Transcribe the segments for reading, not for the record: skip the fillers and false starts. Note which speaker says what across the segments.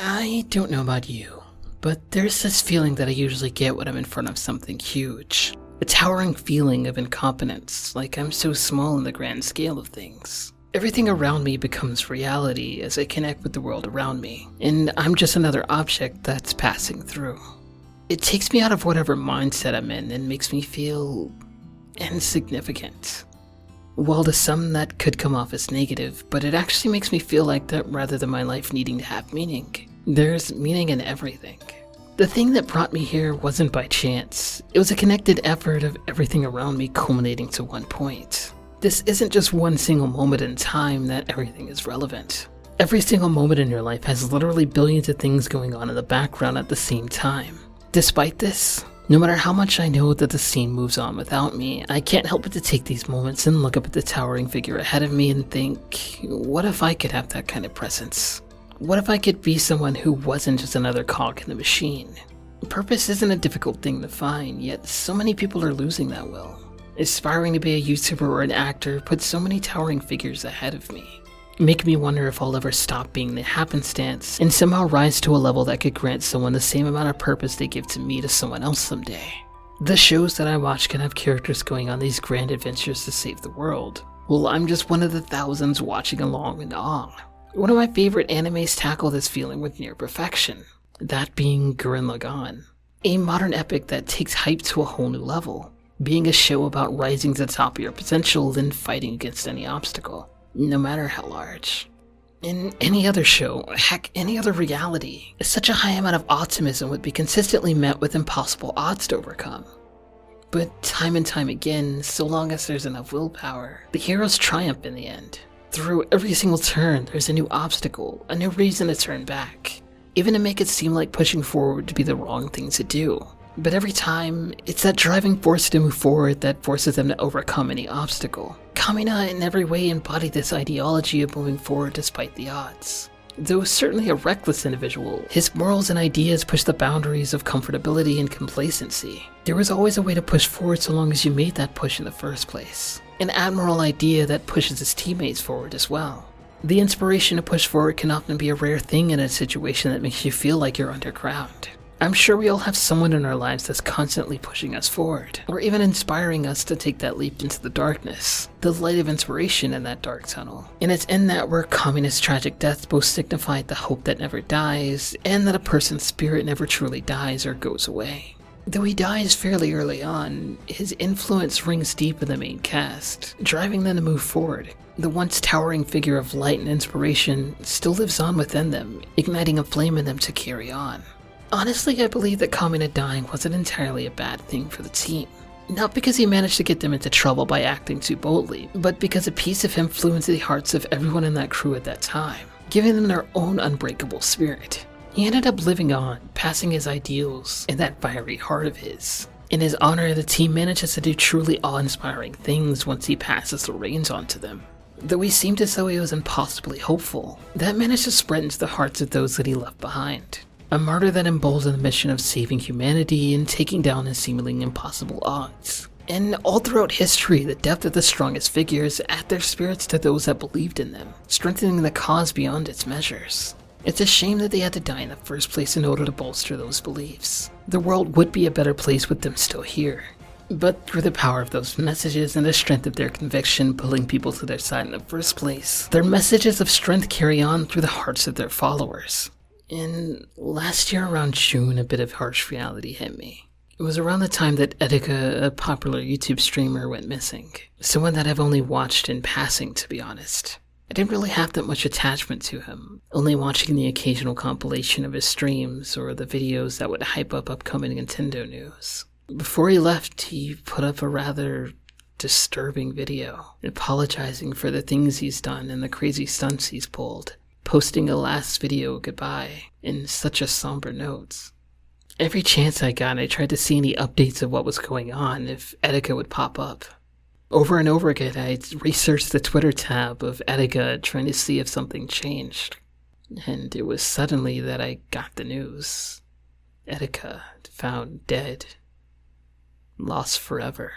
Speaker 1: I don't know about you, but there's this feeling that I usually get when I'm in front of something huge. A towering feeling of incompetence, like I'm so small in the grand scale of things. Everything around me becomes reality as I connect with the world around me, and I'm just another object that's passing through. It takes me out of whatever mindset I'm in and makes me feel insignificant. While to some that could come off as negative, but it actually makes me feel like that rather than my life needing to have meaning. There's meaning in everything. The thing that brought me here wasn't by chance. It was a connected effort of everything around me culminating to one point. This isn't just one single moment in time that everything is relevant. Every single moment in your life has literally billions of things going on in the background at the same time. Despite this, no matter how much I know that the scene moves on without me, I can't help but to take these moments and look up at the towering figure ahead of me and think, what if I could have that kind of presence? What if I could be someone who wasn't just another cog in the machine? Purpose isn't a difficult thing to find, yet so many people are losing that will. Aspiring to be a YouTuber or an actor puts so many towering figures ahead of me, making me wonder if I'll ever stop being the happenstance and somehow rise to a level that could grant someone the same amount of purpose they give to me to someone else someday. The shows that I watch can have characters going on these grand adventures to save the world. Well, I'm just one of the thousands watching along in awe. One of my favorite animes tackle this feeling with near perfection, that being Gurren Lagann, a modern epic that takes hype to a whole new level, being a show about rising to the top of your potential and fighting against any obstacle, no matter how large. In any other show, heck, any other reality, such a high amount of optimism would be consistently met with impossible odds to overcome. But time and time again, so long as there's enough willpower, the heroes triumph in the end. Through every single turn, there's a new obstacle, a new reason to turn back, even to make it seem like pushing forward to be the wrong thing to do. But every time, it's that driving force to move forward that forces them to overcome any obstacle. Kamina in every way embodied this ideology of moving forward despite the odds. Though certainly a reckless individual, his morals and ideas pushed the boundaries of comfortability and complacency. There was always a way to push forward so long as you made that push in the first place. An admirable idea that pushes his teammates forward as well. The inspiration to push forward can often be a rare thing in a situation that makes you feel like you're underground. I'm sure we all have someone in our lives that's constantly pushing us forward, or even inspiring us to take that leap into the darkness, the light of inspiration in that dark tunnel. And it's in that where Kamina's tragic death both signified the hope that never dies, and that a person's spirit never truly dies or goes away. Though he dies fairly early on, his influence rings deep in the main cast, driving them to move forward. The once towering figure of light and inspiration still lives on within them, igniting a flame in them to carry on. Honestly, I believe that Kamina dying wasn't entirely a bad thing for the team. Not because he managed to get them into trouble by acting too boldly, but because a piece of him flew into the hearts of everyone in that crew at that time, giving them their own unbreakable spirit. He ended up living on, passing his ideals in that fiery heart of his. In his honor, the team manages to do truly awe-inspiring things once he passes the reins on to them. Though he seemed as though he was impossibly hopeful, that managed to spread into the hearts of those that he left behind. A martyr that emboldened the mission of saving humanity and taking down his seemingly impossible odds. And all throughout history, the depth of the strongest figures add their spirits to those that believed in them, strengthening the cause beyond its measures. It's a shame that they had to die in the first place in order to bolster those beliefs. The world would be a better place with them still here. But through the power of those messages and the strength of their conviction pulling people to their side in the first place, their messages of strength carry on through the hearts of their followers. And last year around June, a bit of harsh reality hit me. It was around the time that Etika, a popular YouTube streamer, went missing. Someone that I've only watched in passing, to be honest. I didn't really have that much attachment to him, only watching the occasional compilation of his streams or the videos that would hype up upcoming Nintendo news. Before he left, he put up a rather disturbing video, apologizing for the things he's done and the crazy stunts he's pulled, posting a last video goodbye in such a somber note. Every chance I got, I tried to see any updates of what was going on if Etika would pop up. Over and over again, I researched the Twitter tab of Etika trying to see if something changed. And it was suddenly that I got the news. Etika found dead. Lost forever.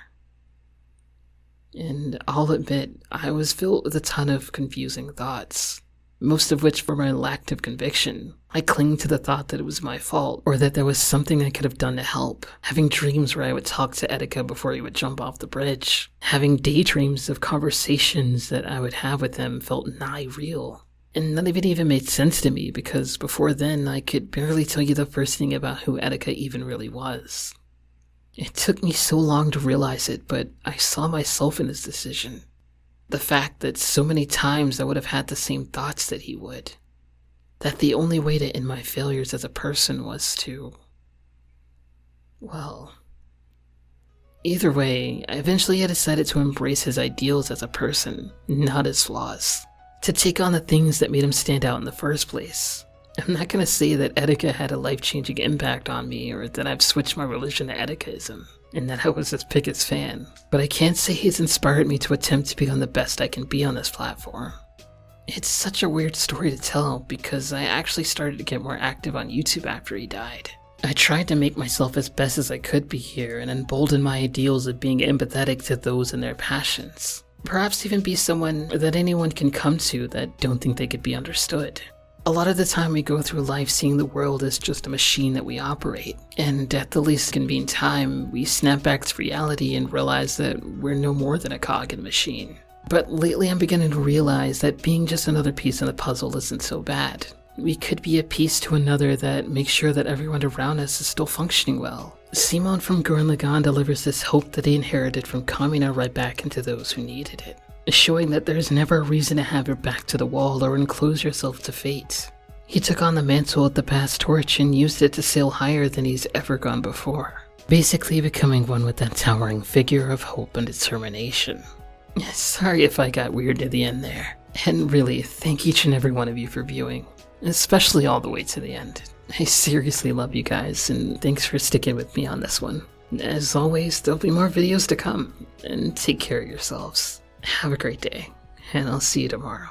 Speaker 1: And I'll admit, I was filled with a ton of confusing thoughts. most of which for my lack of conviction. I cling to the thought that it was my fault, or that there was something I could have done to help. Having dreams where I would talk to Etika before he would jump off the bridge. Having daydreams of conversations that I would have with him felt nigh real. And none of it even made sense to me, because before then I could barely tell you the first thing about who Etika even really was. It took me so long to realize it, but I saw myself in his decision. The fact that so many times I would have had the same thoughts that he would. That the only way to end my failures as a person was to... well... Either way, I eventually decided to embrace his ideals as a person, not his flaws. To take on the things that made him stand out in the first place. I'm not going to say that Etika had a life-changing impact on me, or that I've switched my religion to Etikaism, and that I was his biggest fan, but I can't say he's inspired me to attempt to become the best I can be on this platform. It's such a weird story to tell, because I actually started to get more active on YouTube after he died. I tried to make myself as best as I could be here, and embolden my ideals of being empathetic to those and their passions. Perhaps even be someone that anyone can come to that don't think they could be understood. A lot of the time we go through life seeing the world as just a machine that we operate, and at the least convenient time, we snap back to reality and realize that we're no more than a cog in a machine. But lately I'm beginning to realize that being just another piece in the puzzle isn't so bad. We could be a piece to another that makes sure that everyone around us is still functioning well. Simon from Gurren Lagaan delivers this hope that he inherited from Kamina right back into those who needed it. Showing that there's never a reason to have your back to the wall or enclose yourself to fate. He took on the mantle of the past torch and used it to sail higher than he's ever gone before. Basically becoming one with that towering figure of hope and determination. Sorry if I got weird at the end there. And really, thank each and every one of you for viewing. Especially all the way to the end. I seriously love you guys, and thanks for sticking with me on this one. As always, there'll be more videos to come, and take care of yourselves. Have a great day, and I'll see you tomorrow.